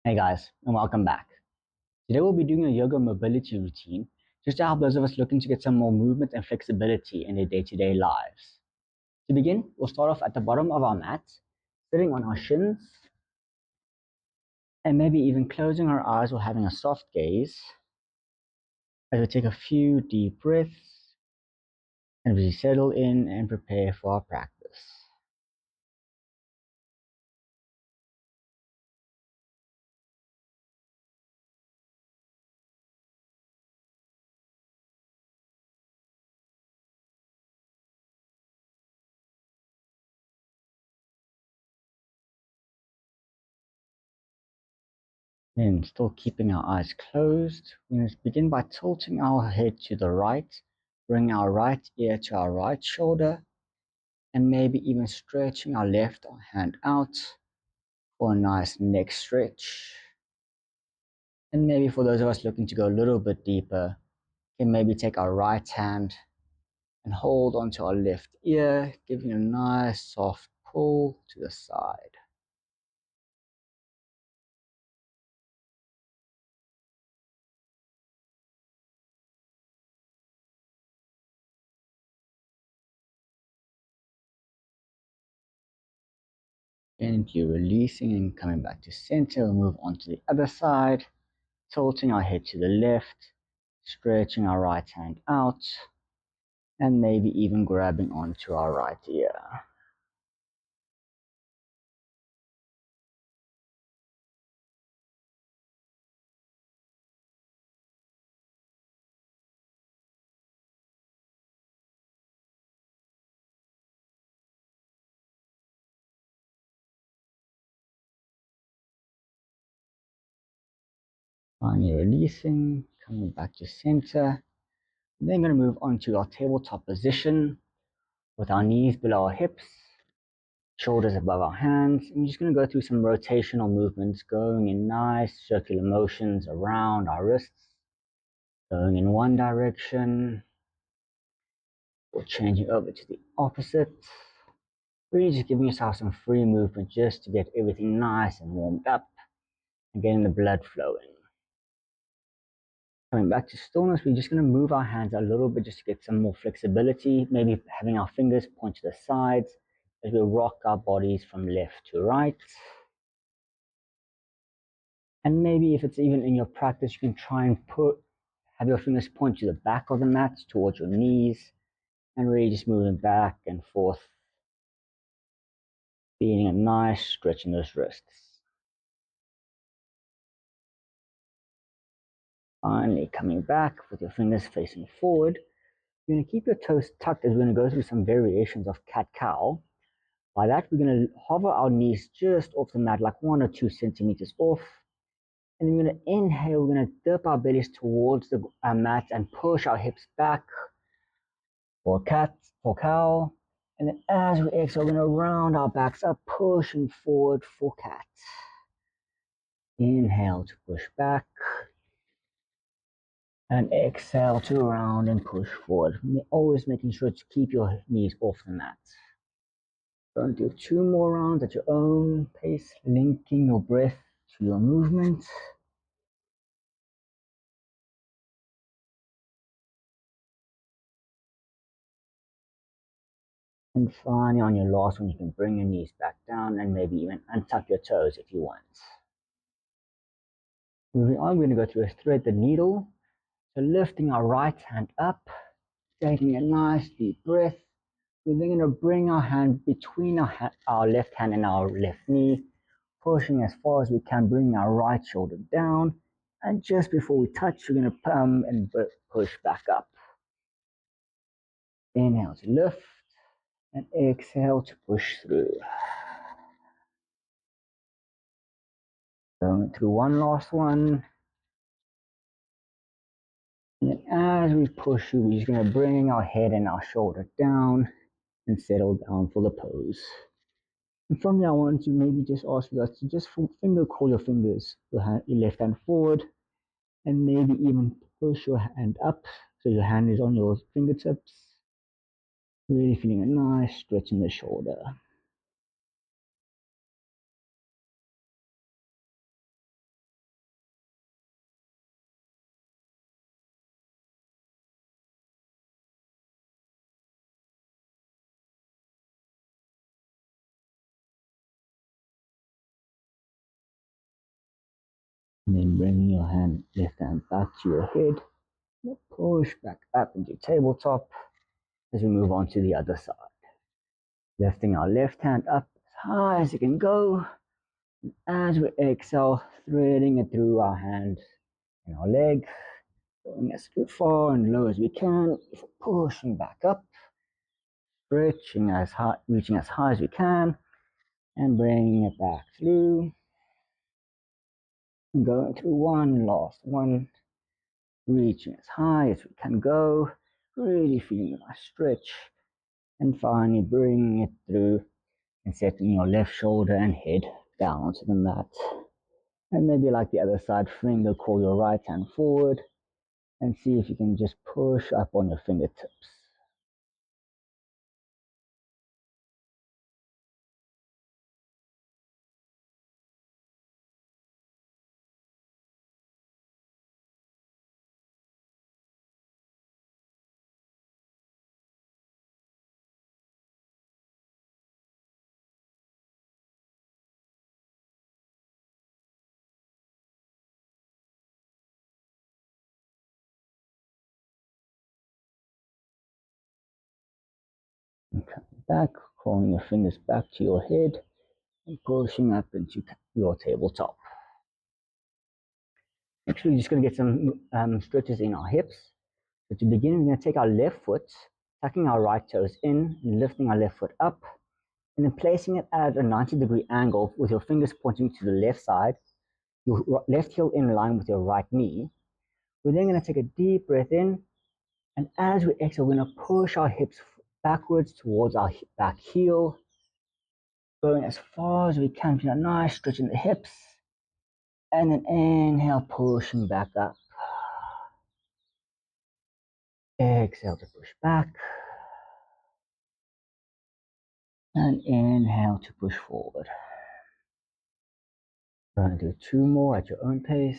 Hey guys, and welcome back. Today we'll be doing a yoga mobility routine just to help those of us looking to get some more movement and flexibility in their day-to-day lives. To begin, we'll start off at the bottom of our mat, sitting on our shins, and maybe even closing our eyes or having a soft gaze as we take a few deep breaths and we settle in and prepare for our practice. Then, still keeping our eyes closed, we're going to begin by tilting our head to the right, bring our right ear to our right shoulder, and maybe even stretching our left hand out for a nice neck stretch. And maybe for those of us looking to go a little bit deeper, can maybe take our right hand and hold onto our left ear, giving a nice soft pull to the side. Gently releasing and coming back to center, we'll move on to the other side, tilting our head to the left, stretching our right hand out, and maybe even grabbing onto our right ear. Finally releasing, coming back to center. Then going to move on to our tabletop position with our knees below our hips, shoulders above our hands. And we're just going to go through some rotational movements, going in nice circular motions around our wrists, going in one direction, or changing over to the opposite. Really just giving yourself some free movement just to get everything nice and warmed up and getting the blood flowing. Coming back to stillness, we're just going to move our hands a little bit just to get some more flexibility, maybe having our fingers point to the sides as we rock our bodies from left to right. And maybe if it's even in your practice, you can try and have your fingers point to the back of the mat towards your knees and really just moving back and forth, feeling a nice stretch in those wrists. Finally, coming back with your fingers facing forward, you're going to keep your toes tucked as we're going to go through some variations of cat-cow. By that, we're going to hover our knees just off the mat, like 1 or 2 centimeters off. And then we're going to inhale, we're going to dip our bellies towards the mat and push our hips back for cat, for cow. And then as we exhale, we're going to round our backs up, pushing forward for cat. Inhale to push back. And exhale to round and push forward. Always making sure to keep your knees off the mat. Going to do 2 more rounds at your own pace, linking your breath to your movement. And finally, on your last one, you can bring your knees back down and maybe even untuck your toes if you want. Moving on, we're going to go through a thread the needle. So lifting our right hand up, taking a nice deep breath. We're then going to bring our hand between our left hand and our left knee, pushing as far as we can, bringing our right shoulder down. And just before we touch, we're going to pump and push back up. Inhale to lift and exhale to push through. Going through one last one. And then as we push through, we're just going to bring our head and our shoulder down and settle down for the pose. And from here, I want to maybe just ask you guys to just crawl your fingers, your left hand forward, and maybe even push your hand up so your hand is on your fingertips. Really feeling a nice stretch in the shoulder. And then bringing your left hand back to your head. Push back up into tabletop as we move on to the other side. Lifting our left hand up as high as it can go. As we exhale, threading it through our hand and our leg, going as far and low as we can, pushing back up, stretching as high, reaching as high as we can, and bringing it back through. Going through one last one, reaching as high as we can go, really feeling a nice stretch, and finally bringing it through and setting your left shoulder and head down onto the mat. And maybe like the other side, finger crawl your right hand forward and see if you can just push up on your fingertips. And coming back, crawling your fingers back to your head and pushing up into your tabletop. Next, we're just going to get some stretches in our hips. So to begin, we're going to take our left foot, tucking our right toes in, and lifting our left foot up, and then placing it at a 90-degree angle with your fingers pointing to the left side, your left heel in line with your right knee. We're then going to take a deep breath in, and as we exhale, we're going to push our hips backwards towards our back heel, going as far as we can, feel a nice stretch in the hips, and then inhale, pushing back up. Exhale to push back, and inhale to push forward. We're going to do 2 more at your own pace.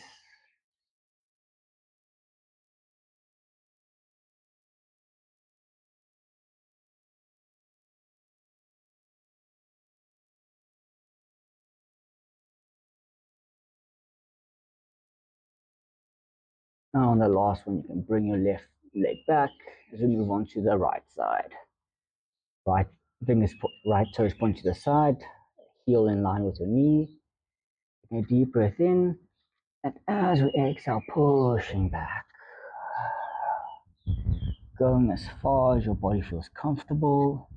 Now on the last one, you can bring your left leg back as we move on to the right side. Right toes point to the side, heel in line with your knee. Take a deep breath in, and as we exhale, pushing back. Going as far as your body feels comfortable.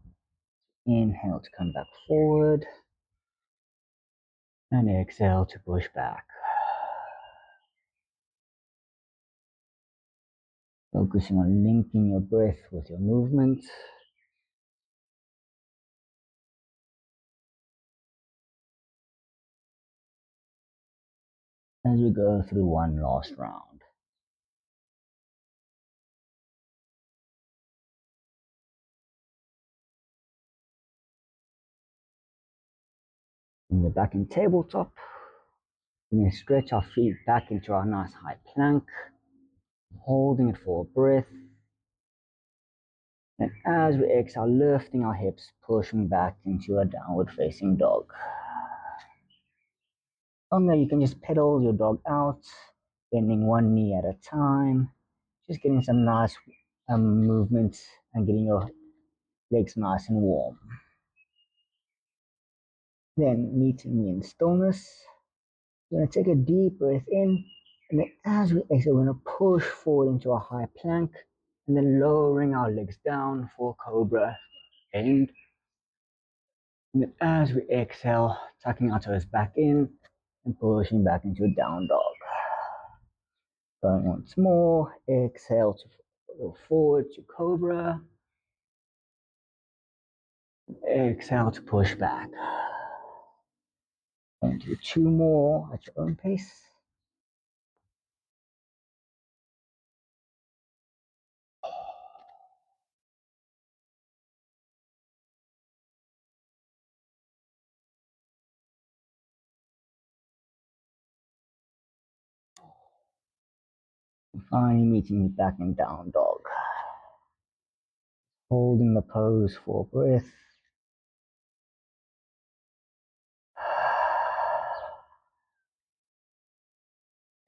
Inhale to come back forward, and exhale to push back. Focusing on linking your breath with your movement. As we go through one last round. When we're back in tabletop, we're going to stretch our feet back into our nice high plank, holding it for a breath. And as we exhale, lifting our hips, pushing back into a downward facing dog. From there, you can just pedal your dog out, bending one knee at a time, just getting some nice movement and getting your legs nice and warm. Then meeting me in stillness. We're going to take a deep breath in, and then as we exhale, we're going to push forward into a high plank, and then lowering our legs down for cobra. And then as we exhale, tucking our toes back in and pushing back into a down dog. Going once more, exhale to go forward to cobra. Exhale to push back. And do 2 more at your own pace. Finally meeting me back in down dog. Holding the pose for breath.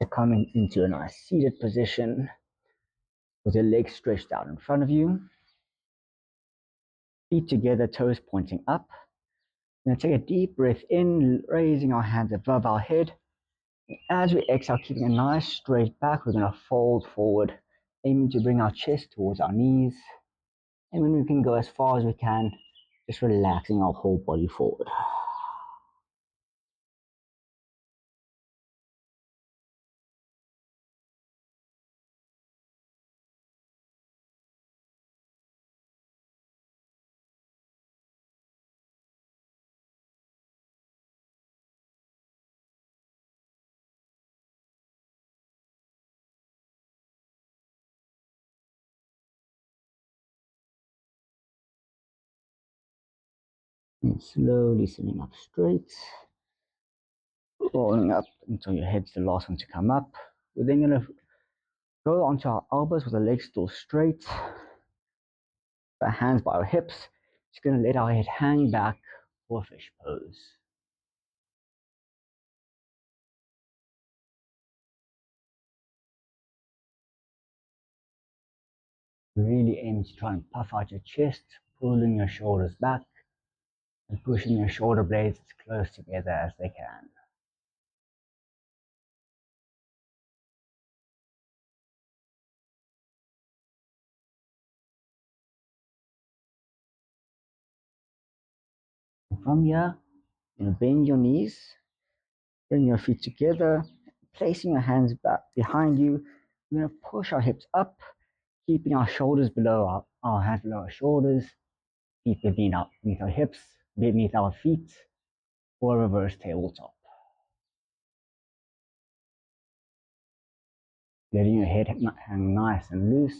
coming into a nice seated position with your legs stretched out in front of you, feet together, toes pointing up. We're going to take a deep breath in, raising our hands above our head. As we exhale, keeping a nice straight back, we're going to fold forward, aiming to bring our chest towards our knees. And when we can go as far as we can, just relaxing our whole body forward. And slowly sitting up straight, rolling up until your head's the last one to come up. We're then going to go onto our elbows with the legs still straight, our hands by our hips. Just going to let our head hang back for a fish pose. Really aim to try and puff out your chest, pulling your shoulders back and pushing your shoulder blades as close together as they can. And from here, bend your knees, bring your feet together, placing your hands back behind you. We're going to push our hips up, keeping our shoulders below our hands below our shoulders, feet beneath our hips, beneath our feet, or reverse tabletop. Letting your head hang nice and loose,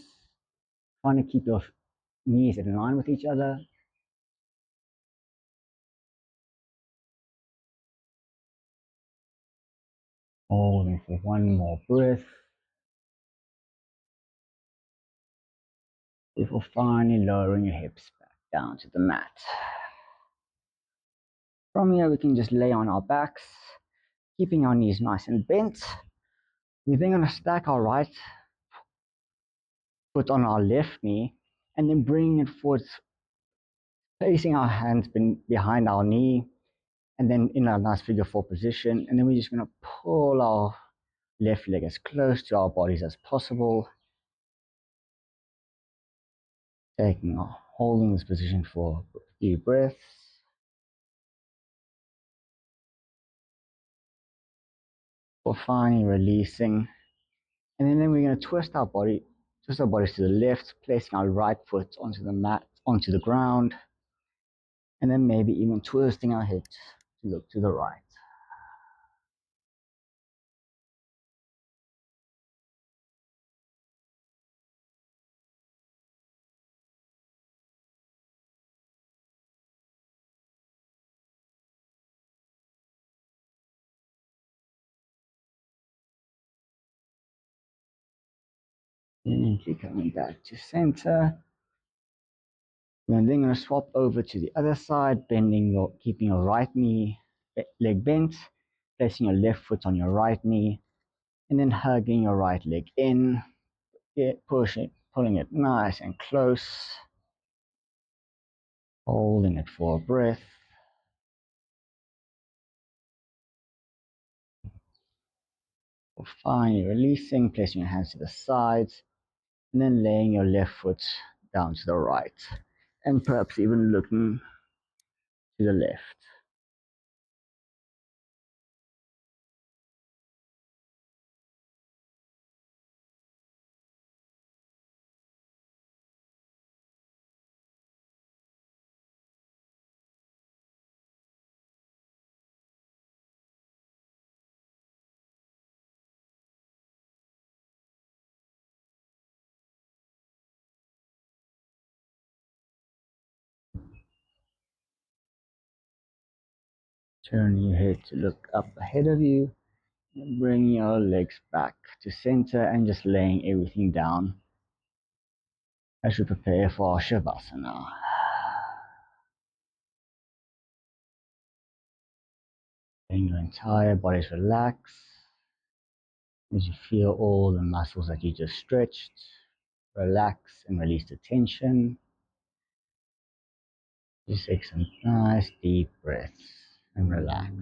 trying to keep your knees in line with each other. Holding for one more breath before finally lowering your hips back down to the mat. From here, we can just lay on our backs, keeping our knees nice and bent. We're then going to stack our right foot on our left knee and then bringing it forward, placing our hands behind our knee and then in a nice figure four position. And then we're just going to pull our left leg as close to our bodies as possible. Holding this position for a few breaths. For finally releasing. And then we're going to twist our bodies to the left, placing our right foot onto the mat, onto the ground. And then maybe even twisting our hips to look to the right. Gently coming back to center. And then going to swap over to the other side, keeping your right leg bent, placing your left foot on your right knee, and then hugging your right leg in, pulling it nice and close, holding it for a breath. Finally releasing, placing your hands to the sides, and then laying your left foot down to the right, and perhaps even looking to the left. Turn your head to look up ahead of you, and bring your legs back to center and just laying everything down as we prepare for our Shavasana. Letting your entire body relax. As you feel all the muscles that you just stretched, relax and release the tension. Just take some nice deep breaths and relax.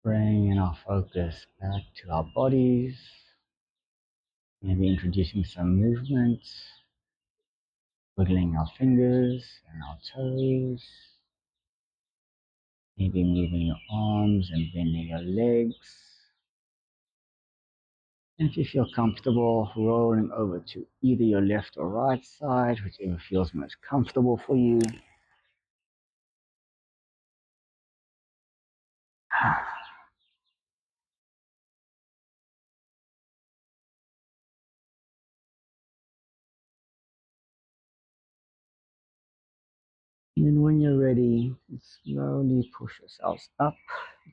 Bringing our focus back to our bodies, maybe introducing some movement, wiggling our fingers and our toes, maybe moving your arms and bending your legs. And if you feel comfortable, rolling over to either your left or right side, whichever feels most comfortable for you. And then when you're ready, slowly push yourselves up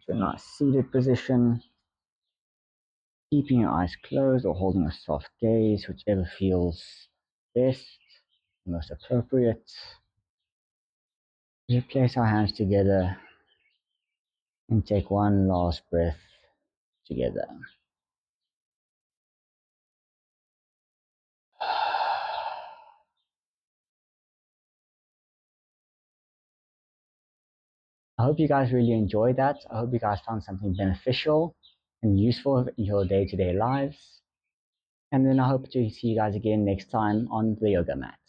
to a nice seated position, keeping your eyes closed or holding a soft gaze, whichever feels best, most appropriate. We place our hands together and take one last breath together. I hope you guys really enjoyed that. I hope you guys found something beneficial and useful in your day-to-day lives. And then I hope to see you guys again next time on the yoga mat.